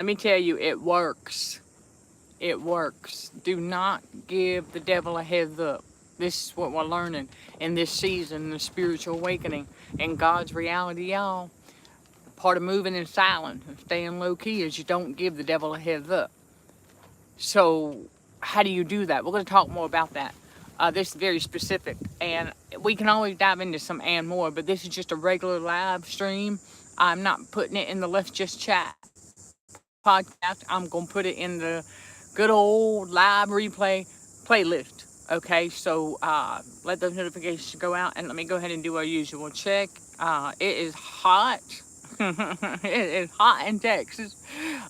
Let me tell you, it works. It works. Do not give the devil a heads up. This is what we're learning in this season, the spiritual awakening. And God's reality, y'all, part of moving in silence and staying low key is you don't give the devil a heads up. So, how do you do that? We're going to talk more about that. This is very specific, and we can always dive into some and more, but this is just a regular live stream. I'm not putting it in the Let's Just Chat podcast. I'm going to put it in the good old live replay playlist. Okay, so let those notifications go out, and let me go ahead and do our usual check. It is hot. It is hot in Texas.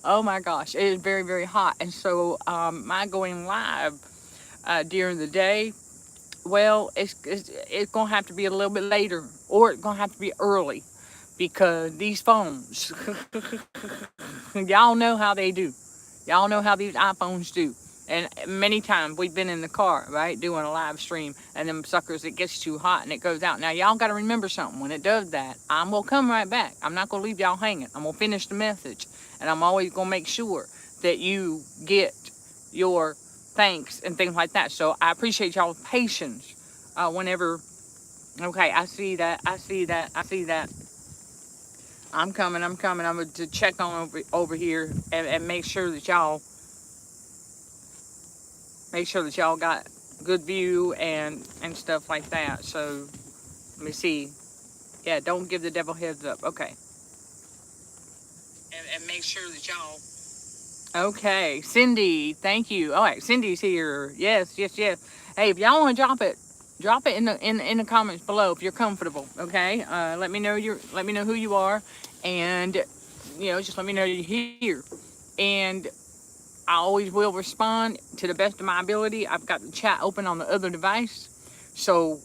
Oh my gosh, it is very, very hot. And so my going live during the day, well, it's going to have to be a little bit later, or it's going to have to be early, because these phones, y'all know how they do. Y'all know how these iPhones do. And many times we've been in the car, right, doing a live stream, and them suckers, it gets too hot and it goes out. Now, y'all got to remember something. When it does that, I'm going to come right back. I'm not going to leave y'all hanging. I'm going to finish the message. And I'm always going to make sure that you get your thanks and things like that. So I appreciate y'all's patience whenever. Okay, I see that. I see that. I see that. I'm coming. I'm coming. I'm going to check on over here and make sure that y'all got good view and stuff like that. So let me see. Yeah, don't give the devil heads up. Okay. And make sure that y'all. Okay, Cindy, thank you. All right, Cindy's here. Yes, yes, yes. Hey, if y'all want to drop it in the comments below if you're comfortable. Okay. Let me know who you are, and just let me know you're here. And I always will respond to the best of my ability. I've got the chat open on the other device. So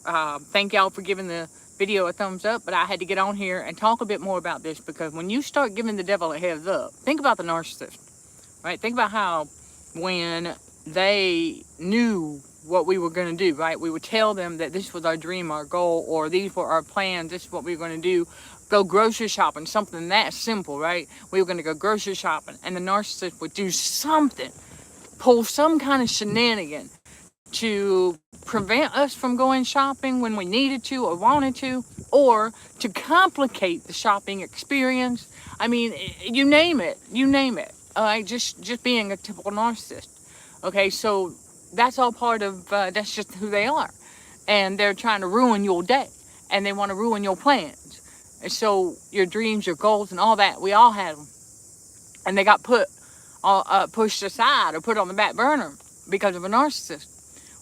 thank y'all for giving the video a thumbs up. But I had to get on here and talk a bit more about this, because when you start giving the devil a heads up, think about the narcissist, right? Think about how when they knew what we were going to do, right? We would tell them that this was our dream, our goal, or these were our plans. This is what we were going to do. Go grocery shopping, something that simple, right? We were going to go grocery shopping, and the narcissist would do something, pull some kind of shenanigan to prevent us from going shopping when we needed to or wanted to, or to complicate the shopping experience. I mean, you name it. All right, just being a typical narcissist. Okay, so that's all part of, that's just who they are. And they're trying to ruin your day, and they want to ruin your plans. And so your dreams, your goals, and all that, we all had them. And they got pushed aside or put on the back burner because of a narcissist.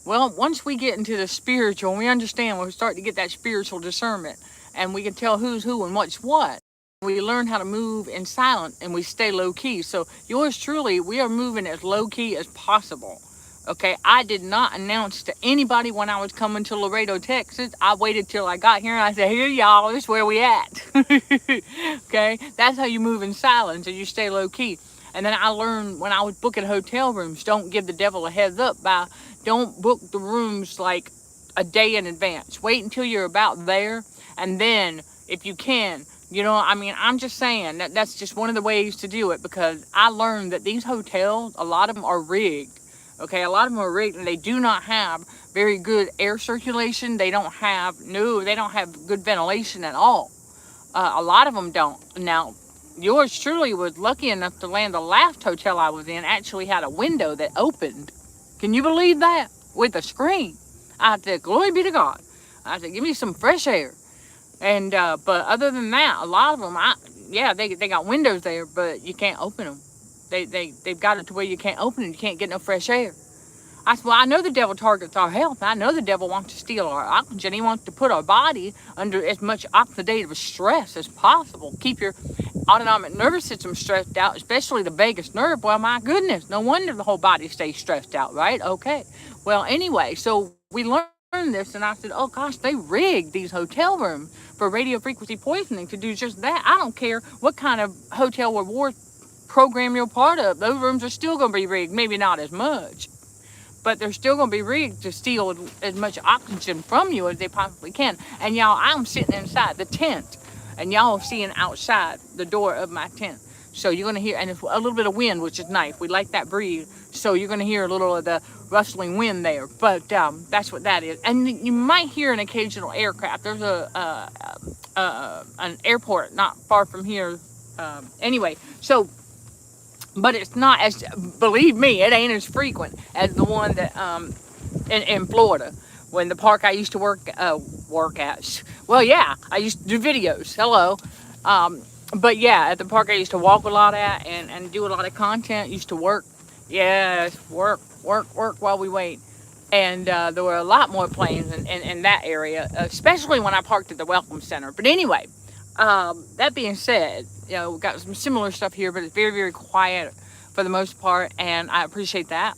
Well, once we get into the spiritual, and we understand, we start to get that spiritual discernment, and we can tell who's who and what's what. We learn how to move in silence, and we stay low key. So yours truly, we are moving as low key as possible. Okay, I did not announce to anybody when I was coming to Laredo, Texas. I waited till I got here and I said, here y'all, this is where we at. Okay, that's how you move in silence and you stay low key. And then I learned when I was booking hotel rooms, don't give the devil a heads up by, don't book the rooms like a day in advance. Wait until you're about there, and then if you can, I'm just saying that's just one of the ways to do it, because I learned that these hotels, a lot of them are rigged. Okay, a lot of them are rigged, and they do not have very good air circulation. They don't have good ventilation at all. A lot of them don't. Now, yours truly was lucky enough to land the last hotel I was in actually had a window that opened. Can you believe that? With a screen. I said, glory be to God. I said, give me some fresh air. And but other than that, a lot of them, they got windows there, but you can't open them. They've got it to where you can't open it. You can't get no fresh air. I said, well, I know the devil targets our health. I know the devil wants to steal our oxygen. He wants to put our body under as much oxidative stress as possible. Keep your autonomic nervous system stressed out, especially the vagus nerve. Well, my goodness, no wonder the whole body stays stressed out, right? Okay. Well, anyway, so we learned this, and I said, oh gosh, they rigged these hotel rooms for radio frequency poisoning to do just that. I don't care what kind of hotel reward program you're part of. Those rooms are still going to be rigged. Maybe not as much, but they're still going to be rigged to steal as much oxygen from you as they possibly can. And y'all, I'm sitting inside the tent, and y'all seeing outside the door of my tent. So you're going to hear, and it's a little bit of wind, which is nice. We like that breeze. So you're going to hear a little of the rustling wind there. But that's what that is. And you might hear an occasional aircraft. There's an airport not far from here. Anyway, so, but it's not as, believe me, it ain't as frequent as the one that in Florida, when the park I used to work at. Well, yeah, I used to do videos. Hello. But yeah, at the park I used to walk a lot at and do a lot of content. Used to work. Yes, work while we wait. And there were a lot more planes in that area, especially when I parked at the Welcome Center. But anyway, that being said, we've got some similar stuff here, but it's very, very quiet for the most part, and I appreciate that.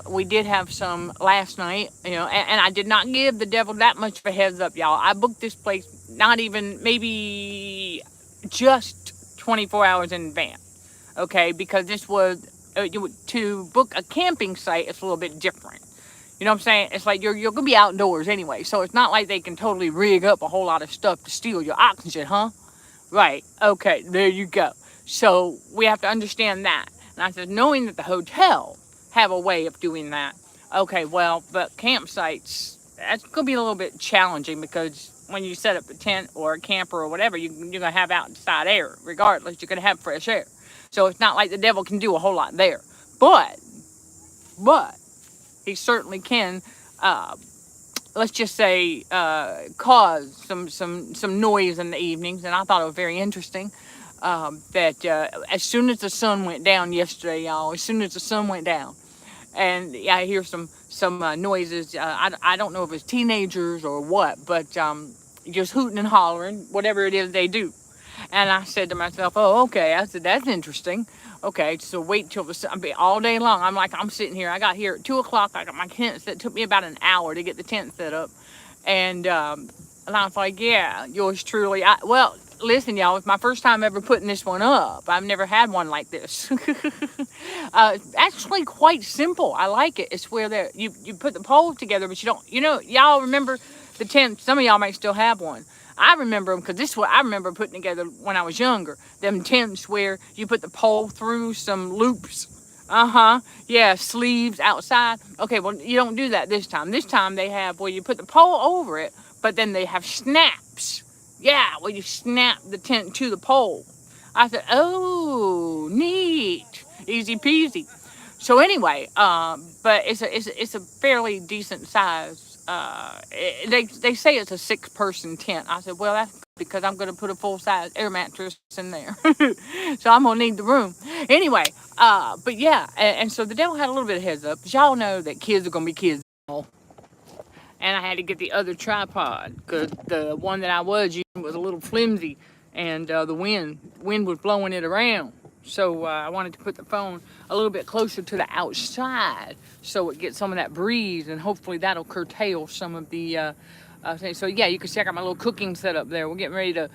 We did have some last night, and I did not give the devil that much of a heads up, y'all. I booked this place not even, maybe just 24 hours in advance, okay? Because this was, to book a camping site, it's a little bit different. You know what I'm saying? It's like you're going to be outdoors anyway, so it's not like they can totally rig up a whole lot of stuff to steal your oxygen, huh? Right, okay, there you go. So we have to understand that. And I said, knowing that the hotel have a way of doing that. Okay, well, but campsites, that's going to be a little bit challenging, because when you set up a tent or a camper or whatever, you're going to have outside air. Regardless, you're going to have fresh air. So it's not like the devil can do a whole lot there. But he certainly can, let's just say, cause some noise in the evenings. And I thought it was very interesting that as soon as the sun went down yesterday, y'all, as soon as the sun went down, and I hear some noises. I don't know if it's teenagers or what, but just hooting and hollering, whatever it is they do. And I said to myself, oh, okay. I said, that's interesting. Okay, so wait till the sun, all day long. I'm sitting here. I got here at 2 o'clock. I got my tent set. It took me about an hour to get the tent set up. And I was like, yeah, yours truly. Well, listen, y'all, it's my first time ever putting this one up. I've never had one like this. It's actually quite simple. I like it. It's where you put the poles together, but you don't, y'all remember the tent. Some of y'all might still have one. I remember them, because this is what I remember putting together when I was younger. Them tents where you put the pole through some loops. Yeah, sleeves outside. Okay, well, you don't do that this time. This time they have where you put the pole over it, but then they have snaps. Yeah, well, you snap the tent to the pole. I said, oh, neat. Easy peasy. So anyway, but it's a fairly decent size. They say it's a 6-person tent. I said, well, that's because I'm going to put a full-size air mattress in there. So I'm going to need the room. Anyway, but yeah, and so the devil had a little bit of heads up. But y'all know that kids are going to be kids. And I had to get the other tripod, because the one that I was using was a little flimsy, and the wind was blowing it around. So I wanted to put the phone a little bit closer to the outside, so it gets some of that breeze, and hopefully that'll curtail some of the things. So yeah, you can check out my little cooking setup there. We're getting ready to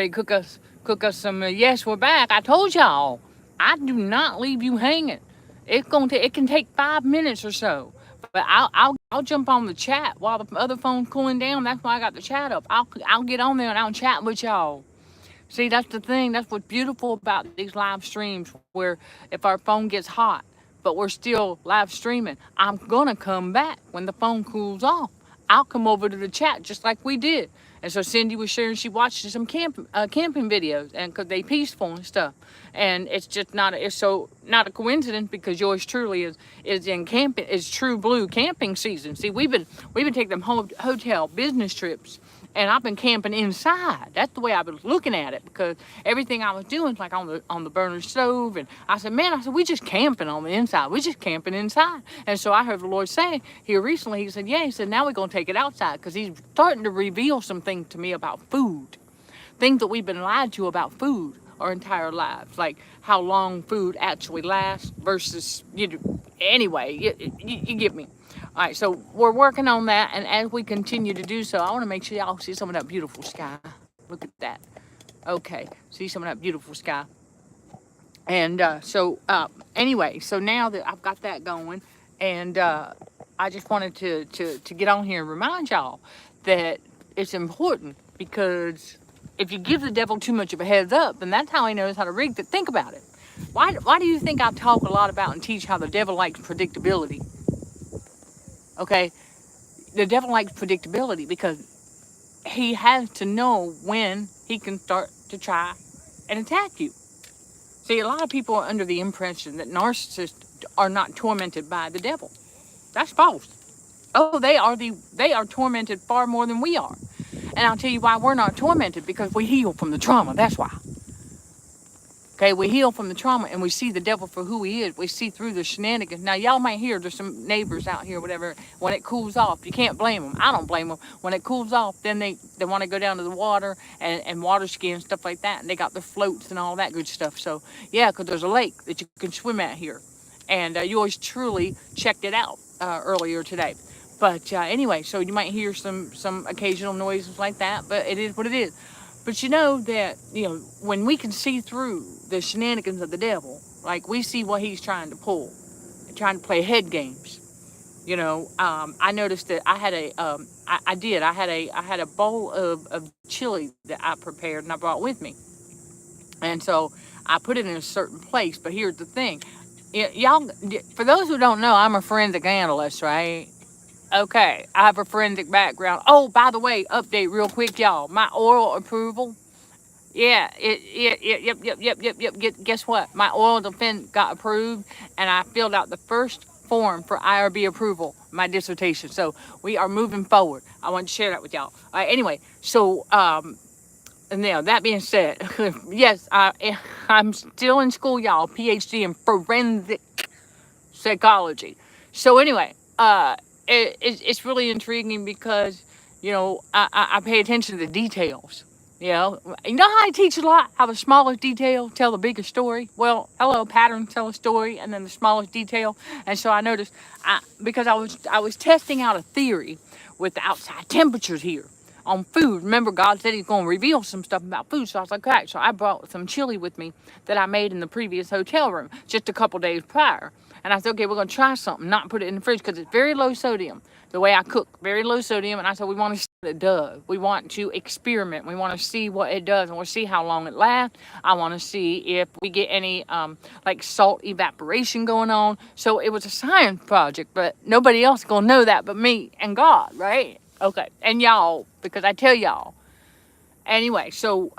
cook us some. Yes, we're back. I told y'all, I do not leave you hanging. It can take 5 minutes or so. But I'll jump on the chat while the other phone's cooling down. That's why I got the chat up. I'll get on there and I'll chat with y'all. See, that's the thing. That's what's beautiful about these live streams, where if our phone gets hot, but we're still live streaming, I'm gonna come back when the phone cools off. I'll come over to the chat just like we did. And so Cindy was sharing, she watched some camping videos, and because they peaceful and stuff. And it's just not a coincidence, because yours truly is in camping, is true blue camping season. See, we've been taking them hotel business trips, and I've been camping inside. That's the way I was looking at it, because everything I was doing is like on the burner stove. And I said, we just camping on the inside. We just camping inside. And so I heard the Lord say here recently, he said, now we're going to take it outside, because he's starting to reveal some things to me about food. Things that we've been lied to about food our entire lives, like how long food actually lasts versus, anyway, you get me. All right, so we're working on that, and as we continue to do so, I want to make sure y'all see some of that beautiful sky. Look at that. Okay, see some of that beautiful sky. And anyway, so now that I've got that going, and I just wanted to get on here and remind y'all that it's important, because if you give the devil too much of a heads up, then that's how he knows how to rig it. Think about it. Why do you think I talk a lot about and teach how the devil likes predictability? Okay, the devil likes predictability because he has to know when he can start to try and attack you. See, a lot of people are under the impression that narcissists are not tormented by the devil. That's false. Oh, they are tormented far more than we are. And I'll tell you why we're not tormented, because we heal from the trauma. That's why. Okay, we heal from the trauma and we see the devil for who he is. We see through the shenanigans. Now, y'all might hear there's some neighbors out here, whatever. When it cools off, you can't blame them. I don't blame them. When it cools off, then they want to go down to the water and water ski and stuff like that. And they got their floats and all that good stuff. So, yeah, because there's a lake that you can swim at here. And yours truly checked it out earlier today. But anyway, so you might hear some occasional noises like that, but it is what it is. But you know that, when we can see through the shenanigans of the devil, like we see what he's trying to pull, trying to play head games. I noticed that I had I had a bowl of chili that I prepared and I brought with me. And so I put it in a certain place, but here's the thing. Y'all, for those who don't know, I'm a forensic analyst, right? Okay, I have a forensic background. Oh, by the way, update real quick, y'all. My oral approval. Yeah, yep. Guess what? My oral defense got approved, and I filled out the first form for IRB approval, my dissertation. So we are moving forward. I want to share that with y'all. All right, anyway, so and now that being said, yes, I'm still in school, y'all. PhD in forensic psychology. So anyway, it's really intriguing because, I pay attention to the details. You know how I teach a lot? How the smallest detail tell the biggest story? Well, hello, patterns tell a story, and then the smallest detail. And so I noticed, because I was testing out a theory with the outside temperatures here on food. Remember, God said he's going to reveal some stuff about food. So I was like, okay. So I brought some chili with me that I made in the previous hotel room just a couple days prior. And I said, okay, we're going to try something, not put it in the fridge because it's very low sodium. The way I cook, very low sodium. And I said, we want to see what it does. We want to experiment. We want to see what it does. And we'll see how long it lasts. I want to see if we get any like salt evaporation going on. So it was a science project, but nobody else going to know that but me and God, right? Okay. And y'all, because I tell y'all. Anyway, so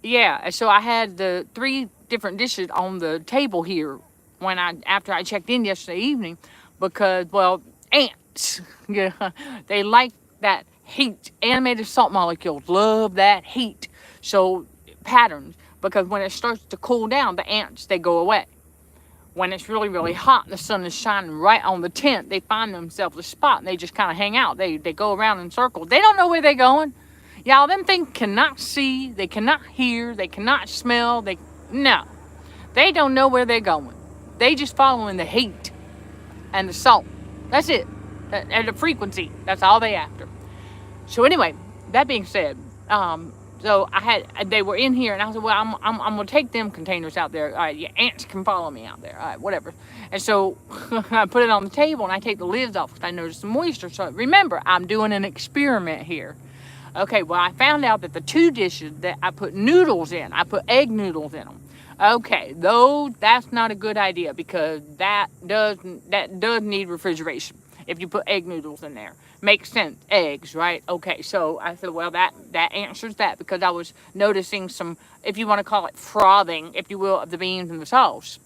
yeah. So I had the 3 different dishes on the table here after I checked in yesterday evening, because, well, ants, yeah, they like that heat. Animated salt molecules love that heat. So patterns, because when it starts to cool down, the ants, they go away. When it's really, really hot and the sun is shining right on the tent, they find themselves a spot and they just kind of hang out. They go around in circles. They don't know where they're going. Y'all, them things cannot see, they cannot hear, they cannot smell. No, they don't know where they're going. They just following the heat and the salt. That's it. And the frequency. That's all they after. So anyway, that being said, so they were in here, and I said, well, I'm gonna take them containers out there. All right, yeah, ants can follow me out there. All right, whatever. And so I put it on the table, and I take the lids off because I noticed some moisture. So remember, I'm doing an experiment here. Okay, well, I found out that the 2 dishes that I put noodles in, I put egg noodles in them. Okay, though that's not a good idea because that does need refrigeration if you put egg noodles in there. Makes sense, eggs, right? Okay, so I said, well, that answers that, because I was noticing some, if you want to call it frothing, if you will, of the beans and the sauce.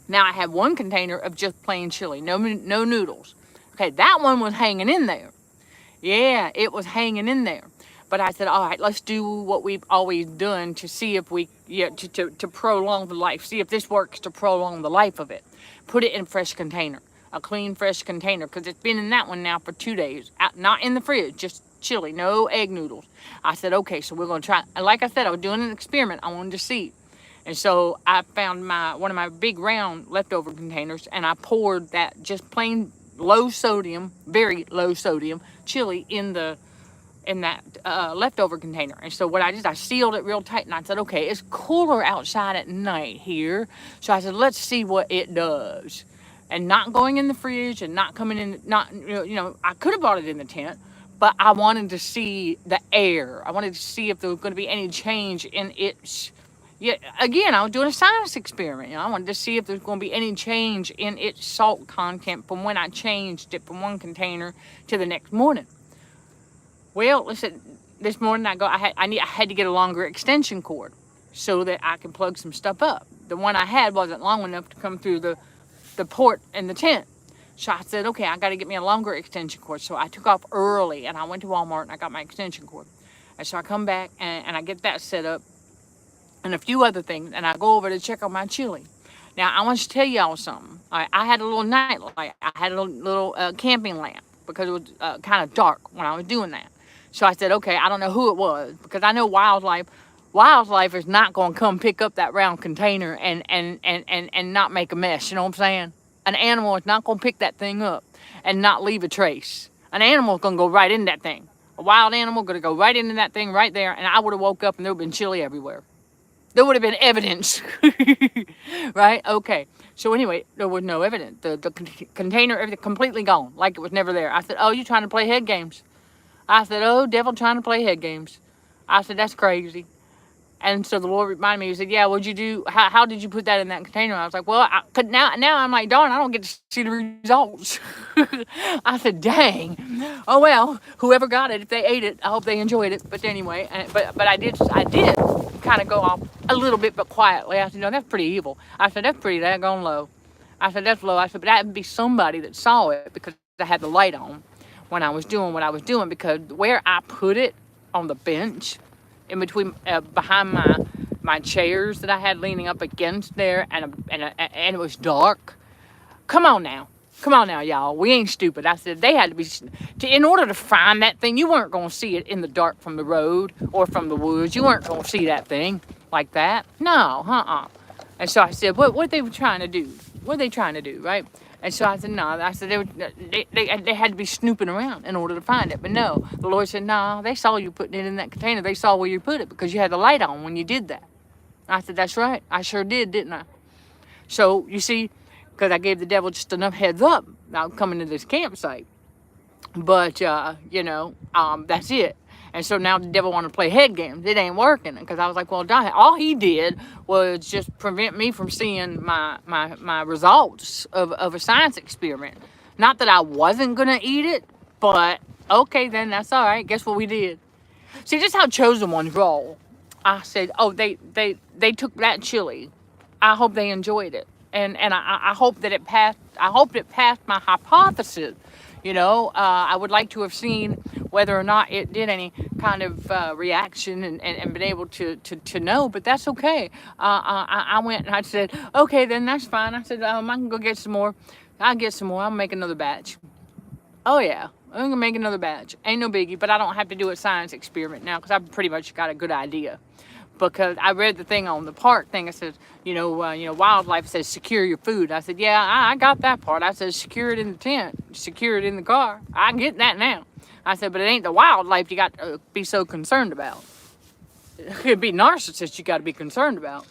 Now I have 1 container of just plain chili, no noodles. Okay, that one was hanging in there. Yeah, it was hanging in there. But I said, all right, let's do what we've always done to see if we, to prolong the life. See if this works to prolong the life of it. Put it in a fresh container, a clean, fresh container, because it's been in that one now for 2 days. Not in the fridge, just chili, no egg noodles. I said, okay, so we're going to try. And like I said, I was doing an experiment. I wanted to see. And so I found one of my big round leftover containers, and I poured that just plain low sodium, very low sodium chili in that leftover container. And so what I did, I sealed it real tight, and I said, okay, it's cooler outside at night here. So I said, let's see what it does. And not going in the fridge and not coming in, I could have brought it in the tent, but I wanted to see the air. I wanted to see if there was going to be any change in its. Yeah, again, I was doing a science experiment. I wanted to see if there's going to be any change in its salt content from when I changed it from one container to the next morning. Well, listen, this morning I had to get a longer extension cord so that I can plug some stuff up. The one I had wasn't long enough to come through the port in the tent. So I said, okay, I got to get me a longer extension cord. So I took off early and I went to Walmart and I got my extension cord. And so I come back and I get that set up and a few other things. And I go over to check on my chili. Now, I want to tell y'all something. I had a little night light. I had a little camping lamp because it was kind of dark when I was doing that. So I said, okay, I don't know who it was because I know wildlife is not going to come pick up that round container and not make a mess. You know what I'm saying? An animal is not going to pick that thing up and not leave a trace. An animal is going to go right in that thing. A wild animal going to go right into that thing right there, and I would have woke up and there would have been chili everywhere. There would have been evidence, right? Okay. So anyway, there was no evidence. The container, everything completely gone, like it was never there. I said, oh, you trying to play head games? I said, oh, devil trying to play head games. I said, that's crazy. And so the Lord reminded me, he said, yeah, what'd you do? How did you put that in that container? I was like, well, now I'm like, darn, I don't get to see the results. I said, dang. Oh, well, whoever got it, if they ate it, I hope they enjoyed it. But anyway, but I did kind of go off a little bit, but quietly. I said, no, that's pretty evil. I said, that's pretty daggone low. I said, that's low. I said, but that would be somebody that saw it because I had the light on when I was doing what I was doing, because where I put it on the bench, in between, behind my chairs that I had leaning up against there, and it was dark. Come on now, y'all. We ain't stupid. I said they had to be, in order to find that thing, you weren't gonna see it in the dark from the road or from the woods. You weren't gonna see that thing like that. No, And so I said, what they were trying to do? What are they trying to do, right? And so I said, no. I said they had to be snooping around in order to find it. But no, the Lord said, no, they saw you putting it in that container. They saw where you put it because you had the light on when you did that. I said, that's right. I sure did, didn't I? So you see, because I gave the devil just enough heads up about coming to this campsite. But, that's it. And so now the devil wanted to play head games. It ain't working. Because I was like, well, all he did was just prevent me from seeing my results of a science experiment. Not that I wasn't going to eat it, but okay, then that's all right. Guess what we did? See, just how chosen ones roll. I said, oh, they took that chili. I hope they enjoyed it. And I hope that it passed. I hope it passed my hypothesis. I would like to have seen whether or not it did any kind of reaction and been able to know, but that's okay. I went and I said, okay, then that's fine. I said, I can go get some more. I'll get some more. I'll make another batch. Oh, yeah. I'm going to make another batch. Ain't no biggie, but I don't have to do a science experiment now because I've pretty much got a good idea. Because I read the thing on the park thing. It says, wildlife says secure your food. I said, yeah, I got that part. I said, secure it in the tent, secure it in the car. I get that now. I said, but it ain't the wildlife you got to be so concerned about. It could be narcissists you got to be concerned about.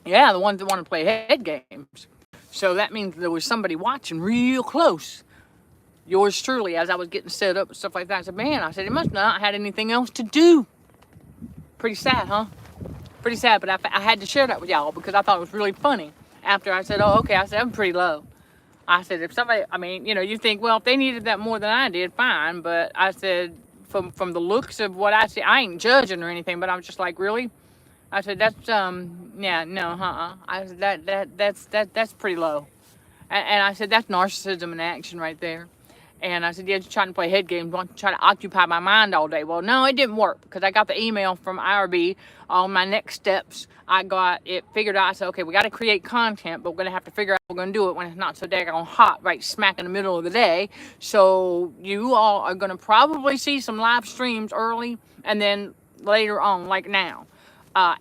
Yeah, the ones that want to play head games. So that means there was somebody watching real close. Yours truly, as I was getting set up and stuff like that. I said, man, it must not have had anything else to do. Pretty sad, huh? Pretty sad, but I had to share that with y'all because I thought it was really funny. After I said, oh, okay, I said, I'm pretty low. I said, if somebody, you think, well, if they needed that more than I did, fine. But I said, from the looks of what I see, I ain't judging or anything, but I'm just like, really? I said, that's, I said, that's pretty low. And I said, that's narcissism in action right there. And I said, yeah, just trying to play head games, want to try to occupy my mind all day. Well, no, it didn't work because I got the email from IRB on my next steps. I got it figured out. I said, okay, we got to create content, but we're going to have to figure out how we're going to do it when it's not so daggone hot right smack in the middle of the day. So you all are going to probably see some live streams early and then later on, like now.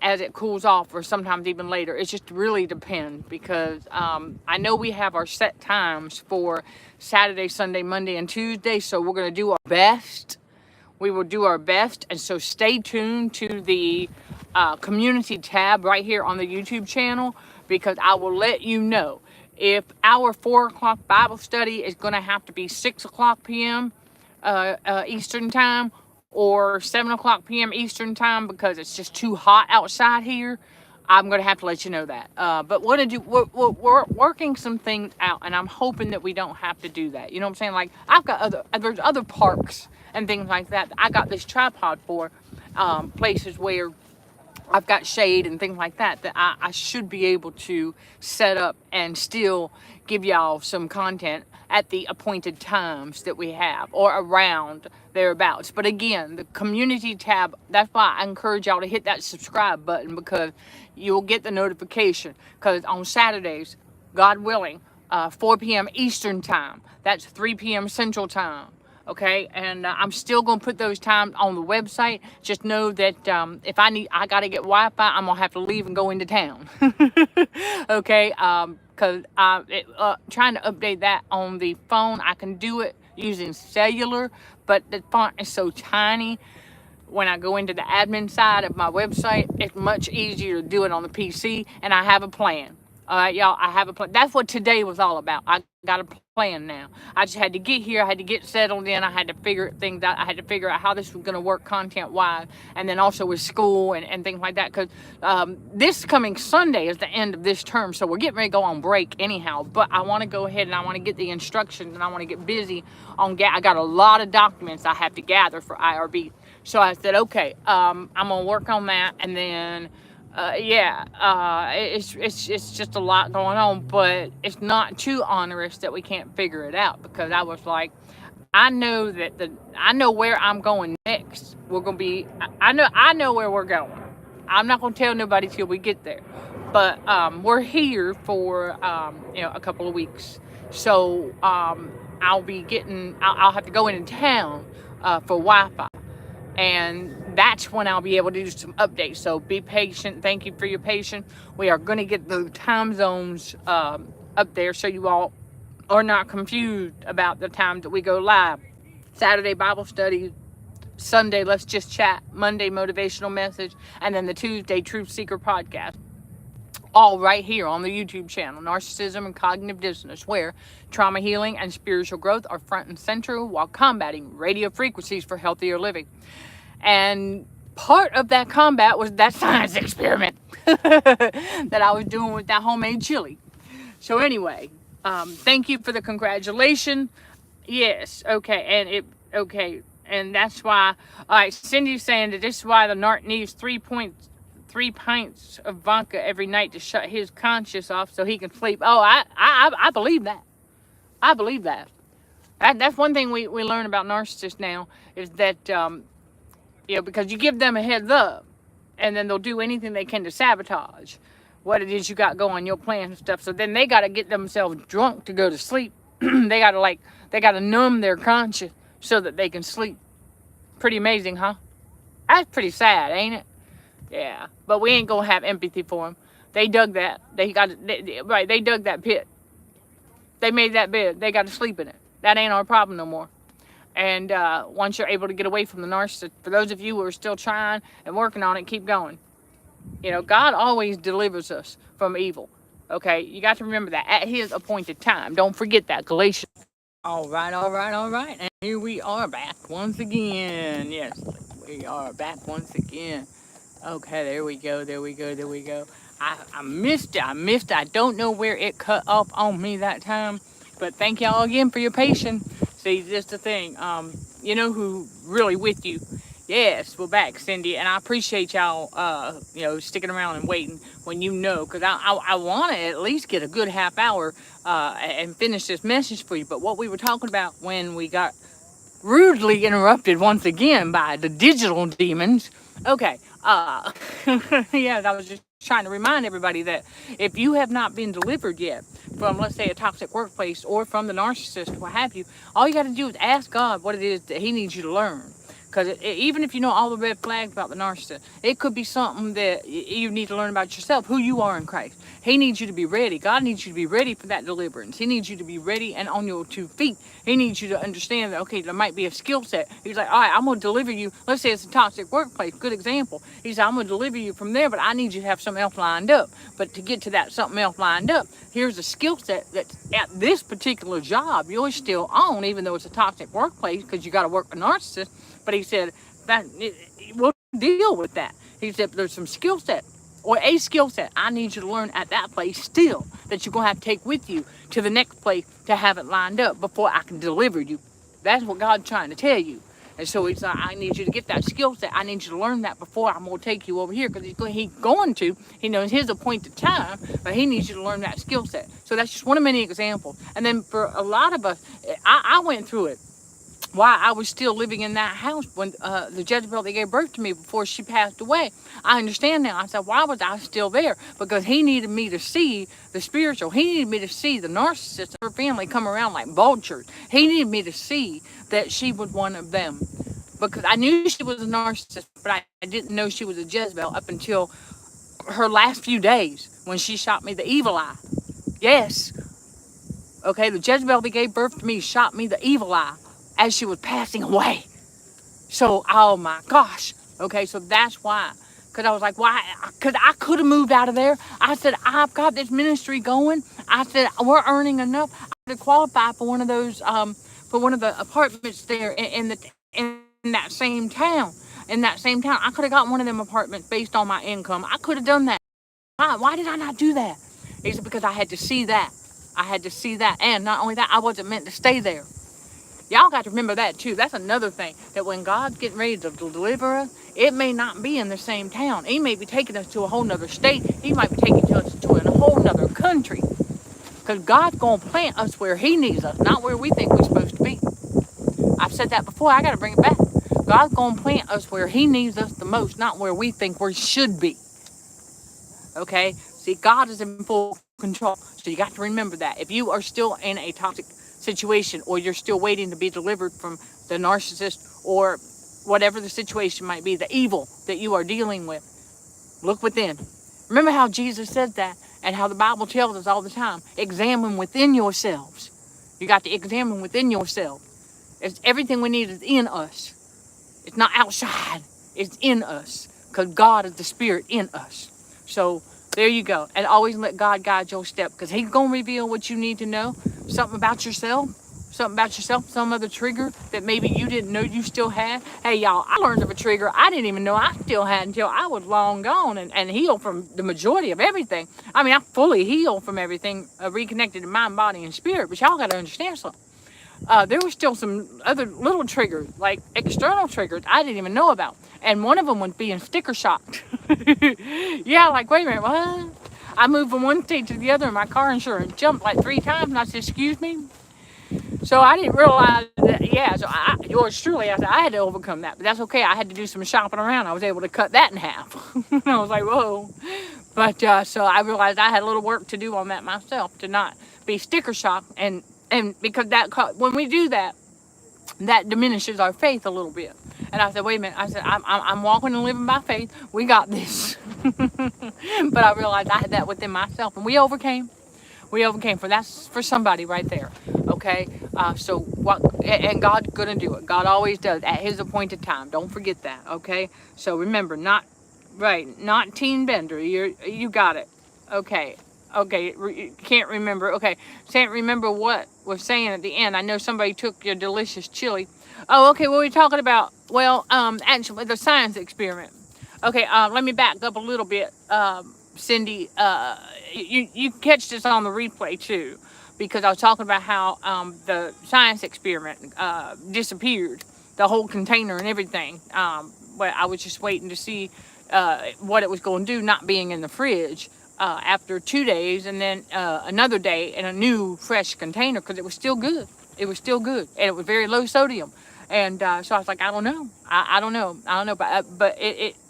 As it cools off or sometimes even later. It just really depends because I know we have our set times for Saturday, Sunday, Monday, and Tuesday, so we're going to do our best. We will do our best, and so stay tuned to the community tab right here on the YouTube channel because I will let you know if our 4 o'clock Bible study is going to have to be 6 o'clock p.m. Eastern time, or 7 o'clock p.m. Eastern time, because it's just too hot outside here, I'm going to have to let you know that. But we're working some things out, and I'm hoping that we don't have to do that. You know what I'm saying? Like, there's other parks and things like that I got this tripod for, places where I've got shade and things like that, that I should be able to set up and still give y'all some content at the appointed times that we have, or around thereabouts. But again, the community tab, that's why I encourage y'all to hit that subscribe button, because you'll get the notification. Because on Saturdays, God willing, 4 p.m. Eastern time, that's 3 p.m. Central time. Okay, and I'm still gonna put those times on the website. Just know that if I gotta get Wi-Fi, I'm gonna have to leave and go into town. Okay, because trying to update that on the phone, I can do it using cellular, but the font is so tiny. When I go into the admin side of my website, it's much easier to do it on the PC, and I have a plan. All right, y'all, I have a plan. That's what today was all about. I got a plan now. I just had to get here. I had to get settled in. I had to figure things out. I had to figure out how this was going to work content-wise, and then also with school and things like that. Because this coming Sunday is the end of this term, so we're getting ready to go on break anyhow. But I want to go ahead and I want to get the instructions, and I want to get busy on. I got a lot of documents I have to gather for IRB. So I said, okay, I'm gonna work on that, and then it's just a lot going on, but it's not too onerous that we can't figure it out, because I was like, I know where I'm going next. We're gonna be, I know where we're going. I'm not gonna tell nobody till we get there, but we're here for a couple of weeks, so I'll have to go into town for Wi-Fi. And that's when I'll be able to do some updates. So be patient. Thank you for your patience. We are going to get the time zones up there, so you all are not confused about the times that we go live. Saturday Bible study, Sunday Let's Just Chat, Monday Motivational Message, and then the Tuesday Truth Seeker podcast. All right here on the YouTube channel, Narcissism and Cognitive Dissonance, where trauma healing and spiritual growth are front and center while combating radio frequencies for healthier living. And part of that combat was that science experiment that I was doing with that homemade chili. So anyway, thank you for the congratulations. Yes, okay, and that's why. All right, Cindy's saying that this is why the narc needs 3 pints of vodka every night to shut his conscience off so he can sleep. Oh, I believe that. I believe that. That's one thing we learn about narcissists now, is that because you give them a heads up, and then they'll do anything they can to sabotage what it is you got going, your plans and stuff. So then they got to get themselves drunk to go to sleep. they got to numb their conscience so that they can sleep. Pretty amazing, huh? That's pretty sad, ain't it? Yeah, but we ain't gonna have empathy for them. They dug that. They dug that pit. They made that bed. They got to sleep in it. That ain't our problem no more. And once you're able to get away from the narcissist, for those of you who are still trying and working on it, keep going. God always delivers us from evil. Okay, you got to remember that at His appointed time. Don't forget that, Galatians. All right. And here we are back once again. Yes, we are back once again. Okay, there we go. I missed it. I don't know where it cut off on me that time, but thank y'all again for your patience. See, this the thing. You know who really with you? Yes, we're back, Cindy, and I appreciate y'all, sticking around and waiting when because I want to at least get a good half hour and finish this message for you. But what we were talking about when we got rudely interrupted once again by the digital demons. Okay, yeah, I was just trying to remind everybody that if you have not been delivered yet from, let's say, a toxic workplace or from the narcissist, what have you, all you got to do is ask God what it is that He needs you to learn. Because even if you know all the red flags about the narcissist, it could be something that you need to learn about yourself, who you are in Christ. He needs you to be ready. God needs you to be ready for that deliverance. He needs you to be ready and on your 2 feet. He needs you to understand that, okay, there might be a skill set. He's like, all right, I'm going to deliver you. Let's say it's a toxic workplace. Good example. He said, I'm going to deliver you from there, but I need you to have something else lined up. But to get to that something else lined up, here's a skill set that's at this particular job you're still on, even though it's a toxic workplace, because you got to work with narcissists. But he said, we'll deal with that. He said, there's some skill set or a skill set I need you to learn at that place still that you're going to have to take with you to the next place to have it lined up before I can deliver you. That's what God's trying to tell you. And so he's like, I need you to get that skill set. I need you to learn that before I'm going to take you over here, because he's going to. He knows his appointed time, but he needs you to learn that skill set. So that's just one of many examples. And then for a lot of us, I went through it while I was still living in that house when the Jezebel that gave birth to me before she passed away. I understand now. I said, why was I still there? Because he needed me to see the spiritual. He needed me to see the narcissist and her family come around like vultures. He needed me to see that she was one of them. Because I knew she was a narcissist, but I didn't know she was a Jezebel up until her last few days when she shot me the evil eye. Yes. Okay, the Jezebel that gave birth to me shot me the evil eye as she was passing away. So, oh my gosh. Okay, so that's why. Because I was like, why? Because I could have moved out of there. I said, I've got this ministry going. I said, we're earning enough. I could qualify for one of those, for one of the apartments there in that same town. In that same town. I could have got one of them apartments based on my income. I could have done that. Why did I not do that? He said, because I had to see that. I had to see that. And not only that, I wasn't meant to stay there. Y'all got to remember that too. That's another thing, that when God's getting ready to deliver us, it may not be in the same town. He may be taking us to a whole nother state. He might be taking us to a whole nother country. Because God's going to plant us where he needs us, not where we think we're supposed to be. I've said that before. I got to bring it back. God's going to plant us where he needs us the most, not where we think we should be. Okay? See, God is in full control. So you got to remember that. If you are still in a toxic situation, or you're still waiting to be delivered from the narcissist, or whatever the situation might be, the evil that you are dealing with, look within. Remember how Jesus said that, and how the Bible tells us all the time, examine within yourselves. You got to examine within yourself. It's everything we need is in us. It's not outside. It's in us, because God is the Spirit in us. So there you go. And always let God guide your step, because he's going to reveal what you need to know. Something about yourself, some other trigger that maybe you didn't know you still had. Hey, y'all, I learned of a trigger I didn't even know I still had until I was long gone and healed from the majority of everything. I mean, I'm fully healed from everything, reconnected to mind, body, and spirit. But y'all got to understand something. There were still some other little triggers, like external triggers I didn't even know about. And one of them was being sticker shocked. Yeah, like, wait a minute, what? I moved from one state to the other and my car insurance jumped like 3 times, and I said, excuse me? So I didn't realize that, yeah, so yours truly, I said, I had to overcome that, but that's okay. I had to do some shopping around. I was able to cut that in half. And I was like, whoa. But so I realized I had a little work to do on that myself, to not be sticker shocked. And because when we do that, that diminishes our faith a little bit. And I said, wait a minute. I said, I'm walking and living by faith. We got this. But I realized I had that within myself, and we overcame. That's for somebody right there. Okay. So what? And God's gonna do it. God always does at his appointed time. Don't forget that. Okay. So remember, not Teen Bender. You got it. Okay. Can't remember. Okay. Can't remember what was saying at the end. I know somebody took your delicious chili. Oh, okay. What were we talking about? Well, actually, the science experiment. Okay. Let me back up a little bit. Cindy, you catch this on the replay too, because I was talking about how the science experiment disappeared, the whole container and everything. But I was just waiting to see what it was going to do, not being in the fridge after 2 days, and then another day in a new fresh container, because it was still good. It was still good, and it was very low sodium. And so I was like, I don't know. I don't know. But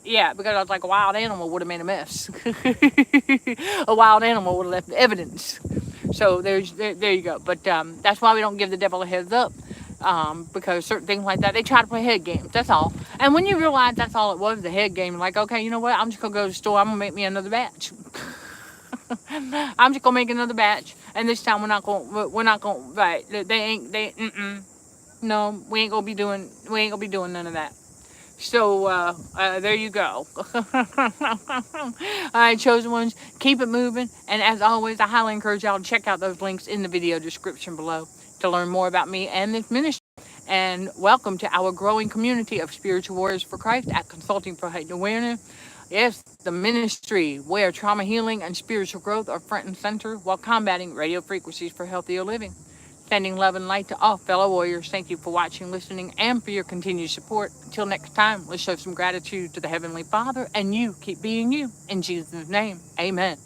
yeah, because I was like, a wild animal would have made a mess. A wild animal would have left evidence. So there you go. But that's why we don't give the devil a heads up. Because certain things like that, they try to play head games. That's all. And when you realize that's all it was, the head game, like, okay, you know what? I'm just gonna go to the store. I'm gonna make me another batch. I'm just gonna make another batch, and this time we're not gonna, right? No, we ain't gonna be doing none of that. So there you go. All right, chosen ones, keep it moving. And as always, I highly encourage y'all to check out those links in the video description below to learn more about me and this ministry. And welcome to our growing community of spiritual warriors for Christ at Consulting for Heightened Awareness. Yes, the ministry where trauma healing and spiritual growth are front and center while combating radio frequencies for healthier living. Sending love and light to all fellow warriors. Thank you for watching, listening, and for your continued support. Until next time, let's show some gratitude to the Heavenly Father, and you keep being you. In Jesus' name, amen.